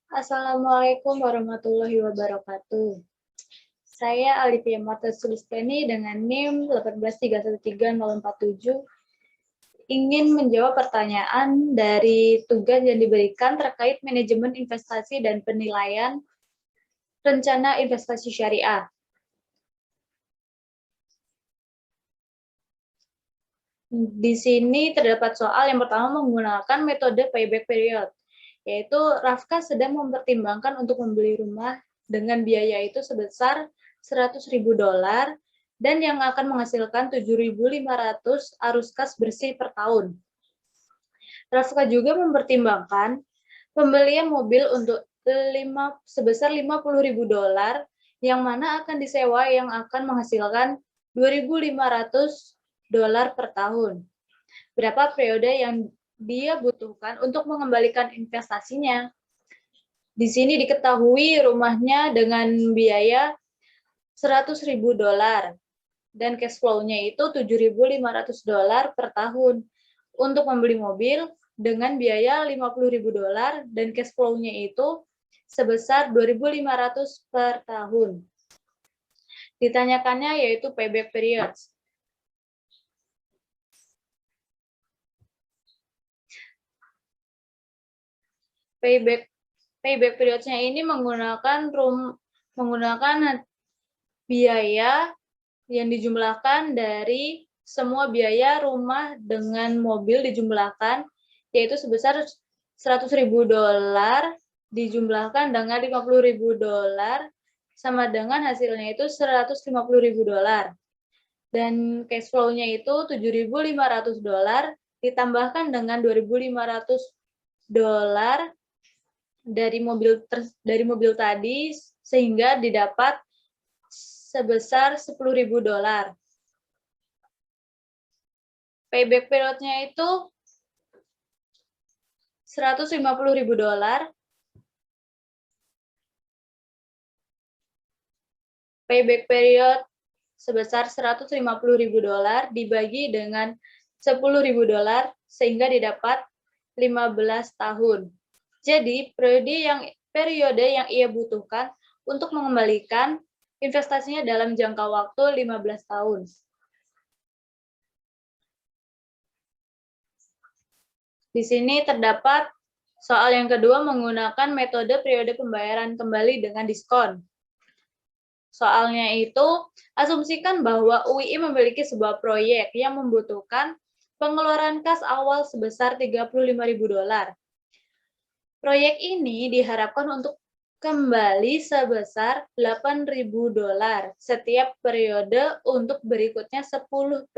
Assalamualaikum warahmatullahi wabarakatuh. Saya Alifia Marta Sulisteni dengan NIM 1831347 ingin menjawab pertanyaan dari tugas yang diberikan terkait manajemen investasi dan penilaian rencana investasi syariah. Di sini terdapat soal yang pertama menggunakan metode payback period, yaitu Rafka sedang mempertimbangkan untuk membeli rumah dengan biaya itu sebesar $100.000 dan yang akan menghasilkan 7.500 arus kas bersih per tahun. Rafka juga mempertimbangkan pembelian mobil untuk sebesar $50.000 yang mana akan disewa yang akan menghasilkan $2.500 per tahun. Berapa periode yang dia butuhkan untuk mengembalikan investasinya? Di sini diketahui rumahnya dengan biaya $100.000 dan cash flow-nya itu $7.500 per tahun. Untuk membeli mobil dengan biaya $50.000 dan cash flow-nya itu sebesar $2.500 per tahun. Ditanyakannya yaitu payback periods. Payback period-nya ini menggunakan biaya yang dijumlahkan dari semua biaya rumah dengan mobil dijumlahkan, yaitu sebesar $100.000 dijumlahkan dengan $50.000 sama dengan hasilnya itu $150.000. Dan cash flow-nya itu $7.500 ditambahkan dengan $2.500 dari mobil tadi sehingga didapat sebesar $10.000. Payback period-nya itu $150.000 payback period sebesar $150.000 dibagi dengan $10.000 sehingga didapat 15 tahun. Jadi, periode yang ia butuhkan untuk mengembalikan investasinya dalam jangka waktu 15 tahun. Di sini terdapat soal yang kedua menggunakan metode periode pembayaran kembali dengan diskon. Soalnya itu, asumsikan bahwa UII memiliki sebuah proyek yang membutuhkan pengeluaran kas awal sebesar $35.000. Proyek ini diharapkan untuk kembali sebesar $8.000 setiap periode untuk berikutnya 10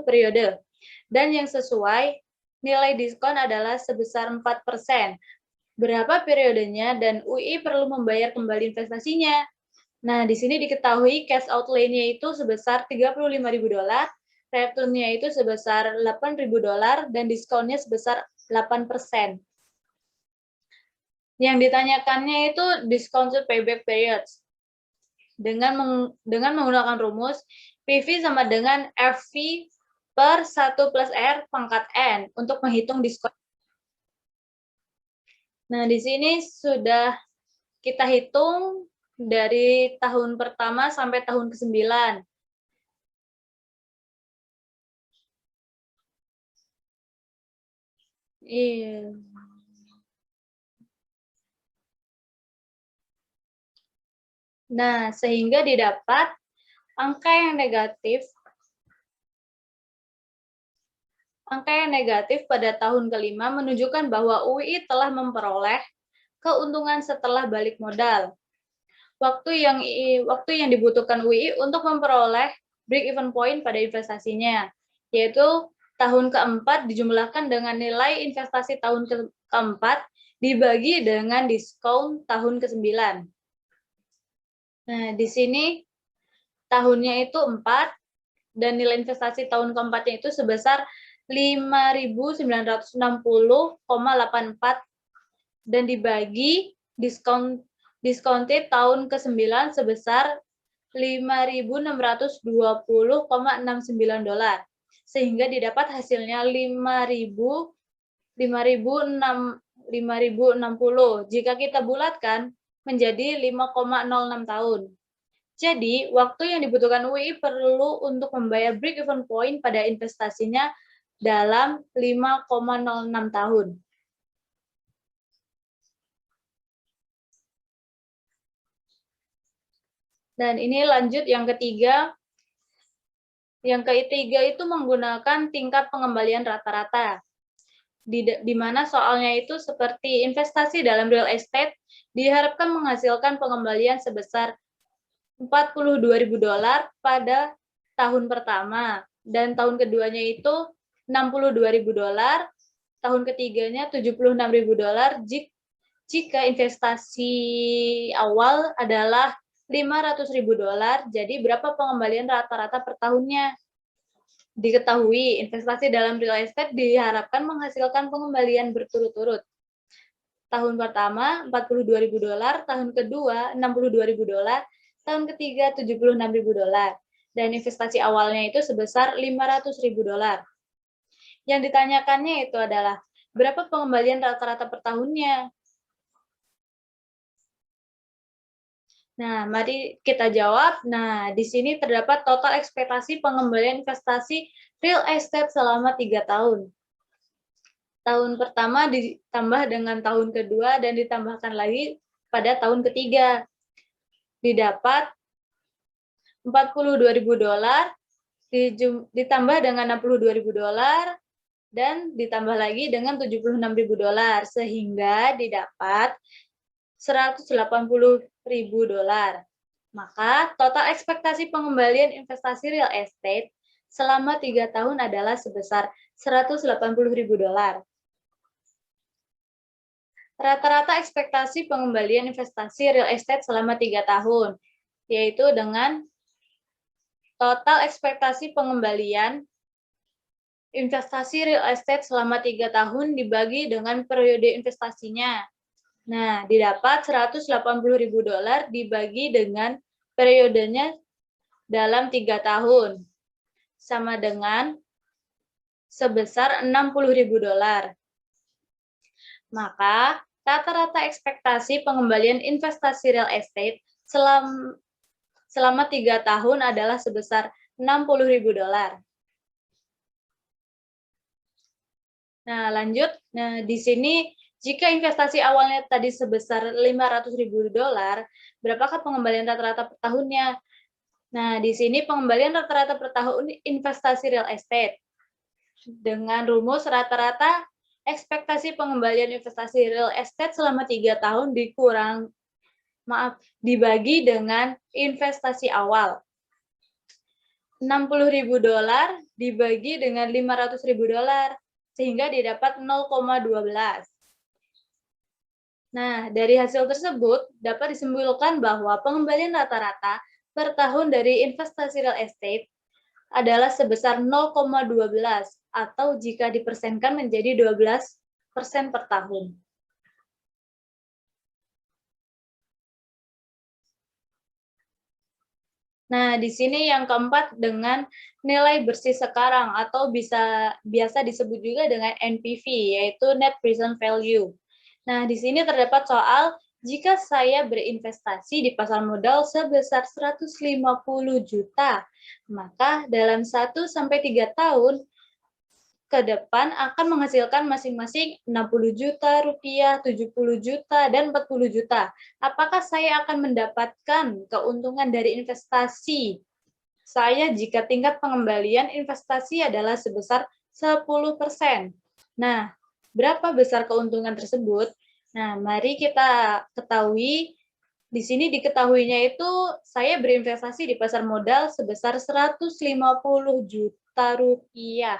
periode. Dan yang sesuai, nilai diskon adalah sebesar 4%. Berapa periodenya dan UI perlu membayar kembali investasinya? Nah, di sini diketahui cash outlay-nya itu sebesar $35.000, return-nya itu sebesar $8.000, dan diskonnya sebesar 8%. Yang ditanyakannya itu discounted payback periods. Dengan menggunakan rumus PV sama dengan FV per 1 plus R pangkat N untuk menghitung diskon. Nah, di sini sudah kita hitung dari tahun pertama sampai tahun ke-9. Iya. Nah, sehingga didapat angka yang negatif pada tahun kelima menunjukkan bahwa UII telah memperoleh keuntungan setelah balik modal. Waktu yang dibutuhkan UII untuk memperoleh break-even point pada investasinya, yaitu tahun keempat dijumlahkan dengan nilai investasi tahun keempat dibagi dengan diskon tahun ke-9. Nah, di sini tahunnya itu 4 dan nilai investasi tahun keempatnya itu sebesar 5.960,84 dan dibagi discounted tahun ke-9 sebesar $5.620,69 sehingga didapat hasilnya $5.000 5.060. Jika kita bulatkan menjadi 5,06 tahun. Jadi, waktu yang dibutuhkan UI perlu untuk membayar break-even point pada investasinya dalam 5,06 tahun. Dan ini lanjut yang ketiga. Yang ketiga itu menggunakan tingkat pengembalian rata-rata. Di mana soalnya itu seperti investasi dalam real estate diharapkan menghasilkan pengembalian sebesar $42.000 pada tahun pertama, dan tahun keduanya itu $62.000, tahun ketiganya $76.000 jika investasi awal adalah $500.000. Jadi berapa pengembalian rata-rata per tahunnya? Diketahui, investasi dalam real estate diharapkan menghasilkan pengembalian berturut-turut. Tahun pertama $42.000, tahun kedua $62.000, tahun ketiga $76.000. Dan investasi awalnya itu sebesar $500.000. Yang ditanyakannya itu adalah berapa pengembalian rata-rata per tahunnya? Nah, mari kita jawab. Nah, di sini terdapat total ekspektasi pengembalian investasi real estate selama 3 tahun. Tahun pertama ditambah dengan tahun kedua dan ditambahkan lagi pada tahun ketiga. Didapat $42.000 ditambah dengan $62.000 dan ditambah lagi dengan $76.000 sehingga didapat $180.000. Maka total ekspektasi pengembalian investasi real estate selama 3 tahun adalah sebesar $180.000. Rata-rata ekspektasi pengembalian investasi real estate selama 3 tahun, yaitu dengan total ekspektasi pengembalian investasi real estate selama 3 tahun dibagi dengan periode investasinya. Nah, didapat $180.000 dibagi dengan periodenya dalam 3 tahun, sama dengan sebesar $60.000. Maka, rata-rata ekspektasi pengembalian investasi real estate selama 3 tahun adalah sebesar $60.000. Nah, lanjut. Nah, di sini jika investasi awalnya tadi sebesar $500.000, berapakah pengembalian rata-rata per tahunnya? Nah, di sini pengembalian rata-rata per tahun investasi real estate dengan rumus rata-rata ekspektasi pengembalian investasi real estate selama 3 tahun dibagi dengan investasi awal. $60.000 dibagi dengan $500.000 sehingga didapat 0,12. Nah, dari hasil tersebut dapat disimpulkan bahwa pengembalian rata-rata per tahun dari investasi real estate adalah sebesar 0,12 atau jika dipersenkan menjadi 12% per tahun. Nah, di sini yang keempat dengan nilai bersih sekarang atau biasa disebut juga dengan NPV, yaitu Net Present Value. Nah, di sini terdapat soal jika saya berinvestasi di pasar modal sebesar 150 juta, maka dalam 1 sampai 3 tahun ke depan akan menghasilkan masing-masing 60 juta rupiah, 70 juta, dan 40 juta. Apakah saya akan mendapatkan keuntungan dari investasi saya jika tingkat pengembalian investasi adalah sebesar 10%? Nah, berapa besar keuntungan tersebut? Nah, mari kita ketahui. Di sini diketahuinya itu saya berinvestasi di pasar modal sebesar 150 juta rupiah.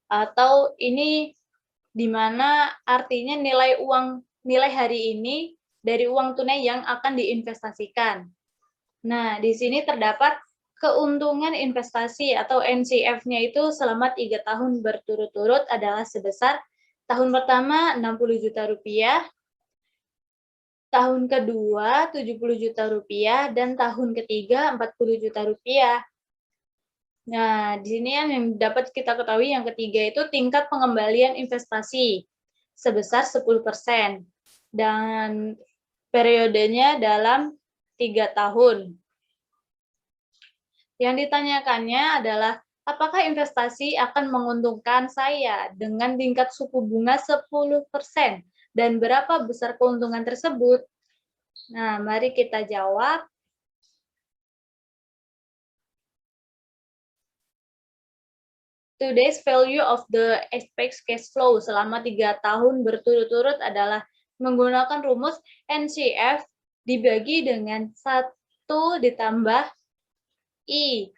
Atau ini di mana artinya nilai hari ini dari uang tunai yang akan diinvestasikan. Nah, di sini terdapat keuntungan investasi atau NCF-nya itu selama 3 tahun berturut-turut adalah sebesar tahun pertama 60 juta rupiah, tahun kedua 70 juta rupiah, dan tahun ketiga 40 juta rupiah. Nah, di sini yang dapat kita ketahui yang ketiga itu tingkat pengembalian investasi sebesar 10% dan periodenya dalam 3 tahun. Yang ditanyakannya adalah, apakah investasi akan menguntungkan saya dengan tingkat suku bunga 10% dan berapa besar keuntungan tersebut? Nah, mari kita jawab. Today's value of the expected cash flow selama 3 tahun berturut-turut adalah menggunakan rumus NCF dibagi dengan 1 ditambah I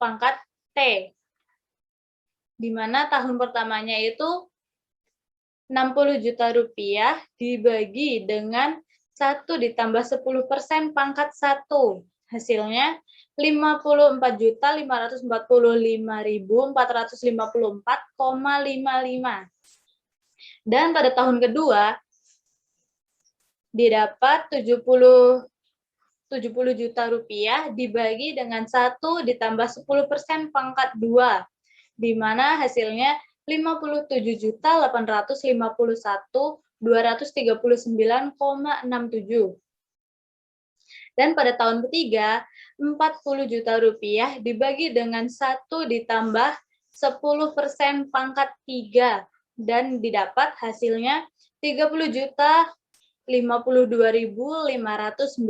pangkat T, di mana tahun pertamanya itu 60 juta rupiah dibagi dengan 1 ditambah 10% pangkat 1. Hasilnya 54.545.454,55. Dan pada tahun kedua didapat 70 juta rupiah dibagi dengan 1 ditambah 10% pangkat 2, di mana hasilnya 57.851.239,67. Dan pada tahun ketiga, 40 juta rupiah dibagi dengan 1 ditambah 10% pangkat 3, dan didapat hasilnya 30 juta 52.592,04.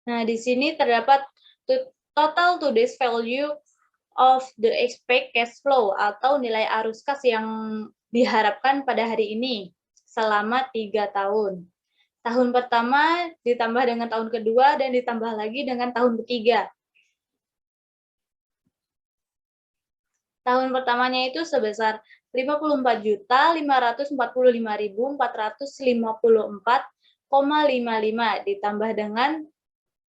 Nah, di sini terdapat total today's value of the expected cash flow atau nilai arus kas yang diharapkan pada hari ini selama 3 tahun. Tahun pertama ditambah dengan tahun kedua dan ditambah lagi dengan tahun ketiga. Tahun pertamanya itu sebesar 54.445.454,55 ditambah dengan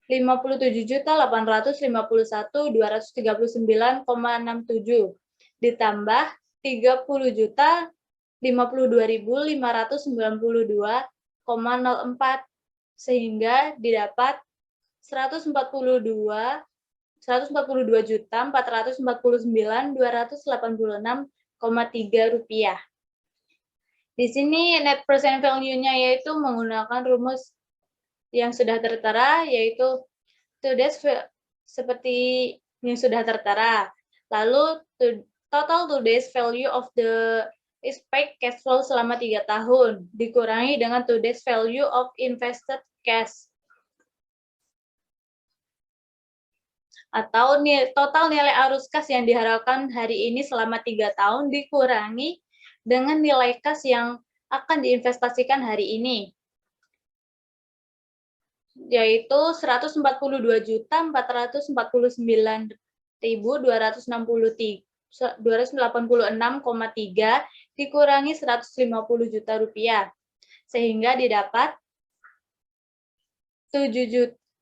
57.851.239,67 ditambah 30.052.592,04 sehingga didapat 142.449.286,3 rupiah. Di sini net present value-nya yaitu menggunakan rumus yang sudah tertera, yaitu today's seperti yang sudah tertera. Lalu total today's value of the expected cash flow selama 3 tahun dikurangi dengan today's value of invested cash. Atau total nilai arus kas yang diharapkan hari ini selama 3 tahun dikurangi dengan nilai kas yang akan diinvestasikan hari ini, yaitu 142.449.286,3 dikurangi 150 juta rupiah, sehingga didapat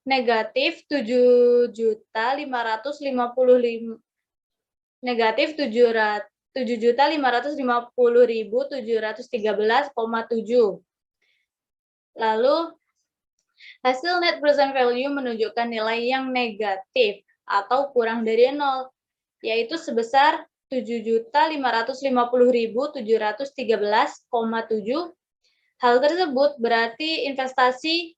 negatif 7.550.750.713,7. Lalu hasil net present value menunjukkan nilai yang negatif atau kurang dari 0, yaitu sebesar 7.550.713,7. Hal tersebut berarti investasi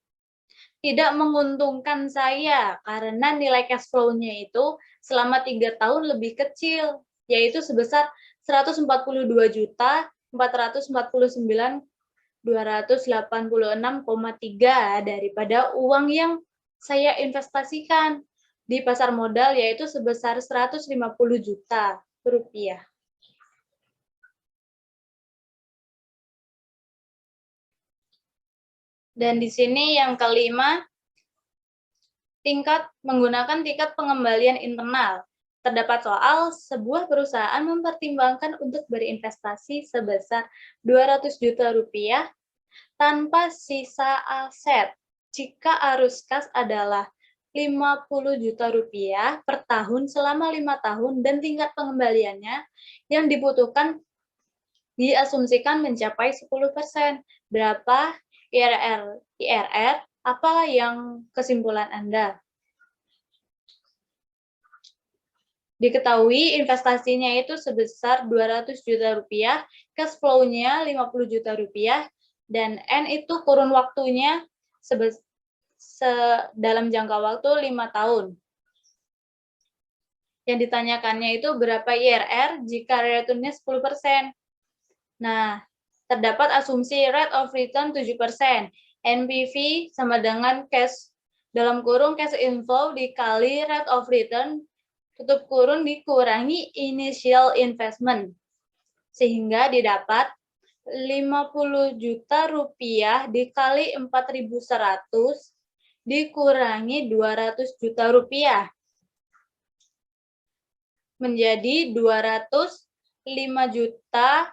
tidak menguntungkan saya karena nilai cash flow-nya itu selama 3 tahun lebih kecil, yaitu sebesar 142.449.286,3 daripada uang yang saya investasikan di pasar modal, yaitu sebesar 150 juta rupiah. Dan di sini yang kelima, menggunakan tingkat pengembalian internal. Terdapat soal sebuah perusahaan mempertimbangkan untuk berinvestasi sebesar 200 juta rupiah tanpa sisa aset jika arus kas adalah 50 juta rupiah per tahun selama 5 tahun dan tingkat pengembaliannya yang dibutuhkan diasumsikan mencapai 10%. Berapa IRR Apa yang kesimpulan Anda? Diketahui investasinya itu sebesar 200 juta rupiah, cash flow-nya 50 juta rupiah, dan N itu kurun waktunya dalam jangka waktu 5 tahun. Yang ditanyakannya itu berapa IRR jika return-nya 10%. Nah, terdapat asumsi rate of return 7%. NPV sama dengan cash dalam kurung cash inflow dikali rate of return tutup kurung dikurangi initial investment. Sehingga didapat 50 juta rupiah dikali 4.100 dikurangi 200 juta rupiah. Menjadi 205 juta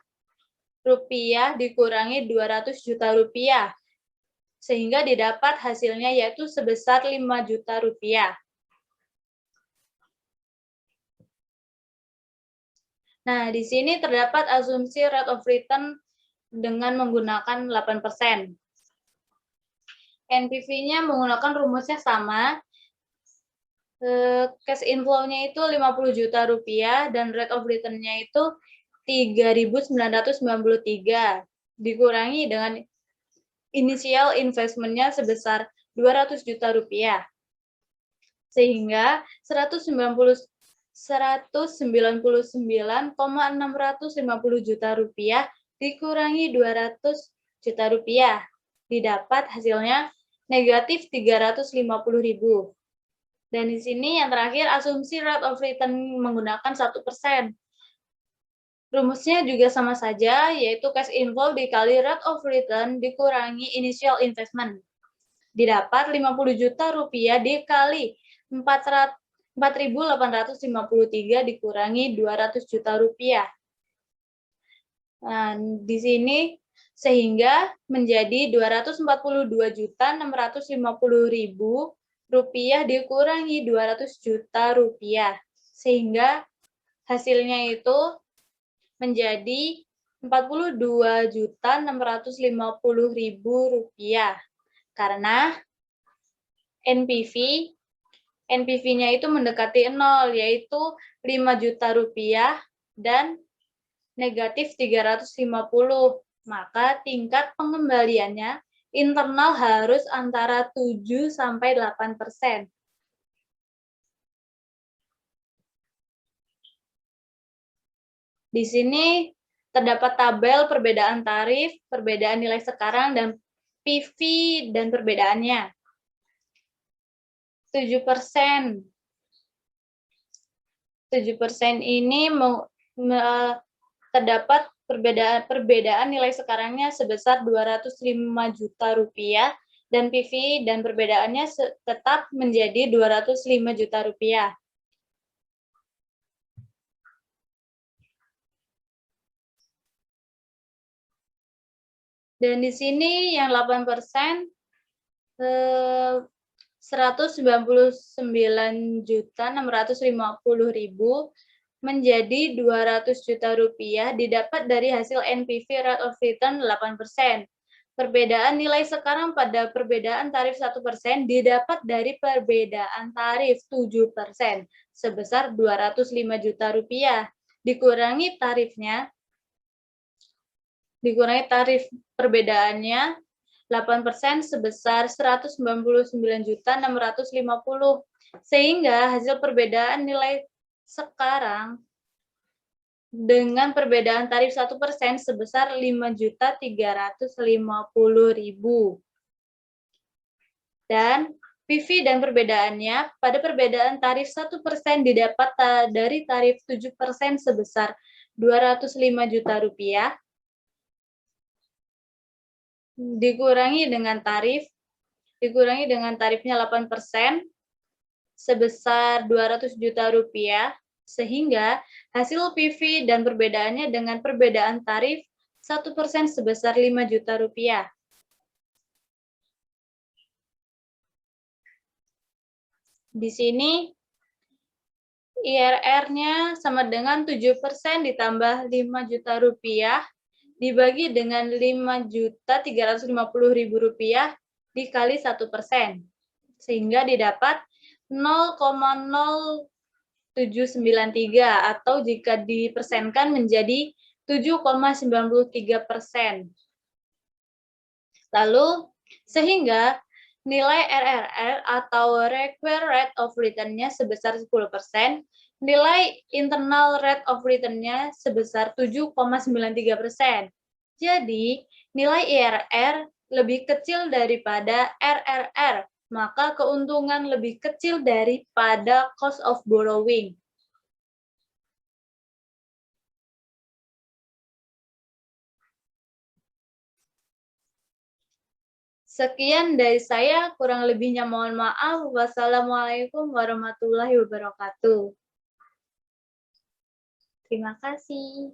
rupiah dikurangi 200 juta rupiah. Sehingga didapat hasilnya yaitu sebesar 5 juta rupiah. Nah, di sini terdapat asumsi rate of return dengan menggunakan 8%. NPV-nya menggunakan rumusnya sama. Cash inflow-nya itu 50 juta rupiah dan rate of return-nya itu 3.993 dikurangi dengan initial investment-nya sebesar 200 juta rupiah. Sehingga 199,650 juta rupiah dikurangi 200 juta rupiah. Didapat hasilnya negatif 350.000. Dan di sini yang terakhir asumsi rate of return menggunakan 1%. Rumusnya juga sama saja, yaitu cash inflow dikali rate of return dikurangi initial investment. Didapat 50 juta rupiah dikali 4.853 dikurangi 200 juta rupiah. Nah, di sini sehingga menjadi 242.650.000 rupiah dikurangi 200 juta rupiah. Sehingga hasilnya itu menjadi 42.650.000 rupiah. Karena NPV-nya itu mendekati 0, yaitu 5 juta rupiah dan negatif 350. Maka tingkat pengembaliannya internal harus antara 7-8%. Di sini terdapat tabel perbedaan tarif, perbedaan nilai sekarang, dan PV dan perbedaannya. 7% ini terdapat perbedaan nilai sekarangnya sebesar 205 juta rupiah dan PV dan perbedaannya tetap menjadi 205 juta rupiah. Dan di sini yang 8% 199.650.000 menjadi 200 juta rupiah didapat dari hasil NPV rate of return 8%. Perbedaan nilai sekarang pada perbedaan tarif 1% didapat dari perbedaan tarif 7% sebesar 205 juta rupiah. Dikurangi tarif perbedaannya 8% sebesar 199.650. Sehingga hasil perbedaan nilai sekarang dengan perbedaan tarif 1% sebesar 5.350.000. Dan PV dan perbedaannya pada perbedaan tarif 1% didapat dari tarif 7% sebesar 205 juta rupiah dikurangi dengan tarifnya 8% sebesar 200 juta rupiah, sehingga hasil PV dan perbedaannya dengan perbedaan tarif 1% sebesar 5 juta rupiah. Di sini IRR-nya sama dengan 7% ditambah 5 juta rupiah dibagi dengan 5.350.000 rupiah dikali 1%, sehingga didapat 0,0793 atau jika dipersenkan menjadi 7,93%. Lalu, sehingga nilai RRR atau required rate of return-nya sebesar 10%, nilai internal rate of return-nya sebesar 7,93%. Jadi, nilai IRR lebih kecil daripada RRR, maka keuntungan lebih kecil daripada cost of borrowing. Sekian dari saya, kurang lebihnya mohon maaf. Wassalamualaikum warahmatullahi wabarakatuh. Terima kasih.